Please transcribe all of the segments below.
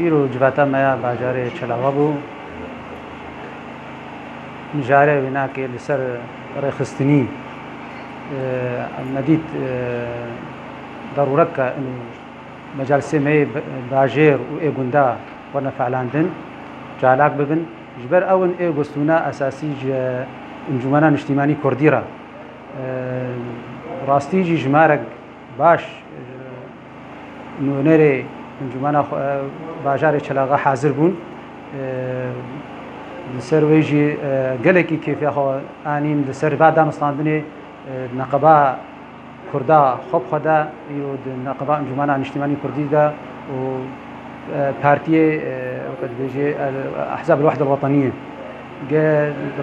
إيرو جواتا ما باجاري چلاوابو نجاره وناك لسر رخصتني مديد ضرورك إنه مجال سمي باجير وإيجوندا ورنا فعلاندن جالك ببن جبر أون إيجوستونا أساسي انجمنا اجتماعي كرديرا راستيجي جمارك باش نونري انجمنا باجاري چلاغا حاضر بون لسر ويجي قالكي كيف ياخو انين لسر بعد مستندني نقبا كردا خب خدا يود نقبا انجمنا اجتماعي كردي دا و بارتي وقد بيجي احزاب الوحده الوطنيه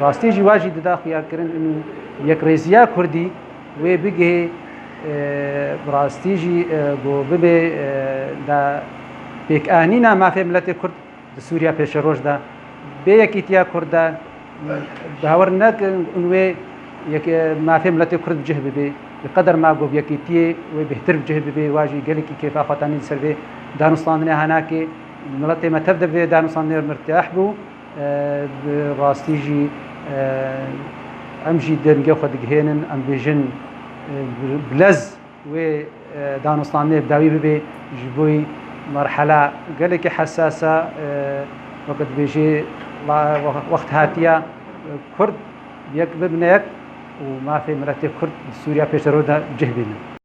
راستيجي واجد داخل ياكرن انه يكريزيا كردي وبيجي براستيجي بو ببي دا بيك انينا ما في ملت كرد سوريا پیش روش دا بيكيتيا كردا باورنك انه يك ما في ملت كرد جه ببي بقدر ما جو يكيتي وبهتر جه ببي واجي قالك كيف اخوتاني سربي دانستان هناك ملت ما تبدا بدانستان مرتاح بو براستيجي ام جدا جوخد جهنن ام بيجن بلز و دانستان بداوي ببي جبوي مرحله قالك حساسه وقت بيجي وقت هاتيا كرد يك ببنيك وما في مرتب كرد سوريا بيشرودا جهبنا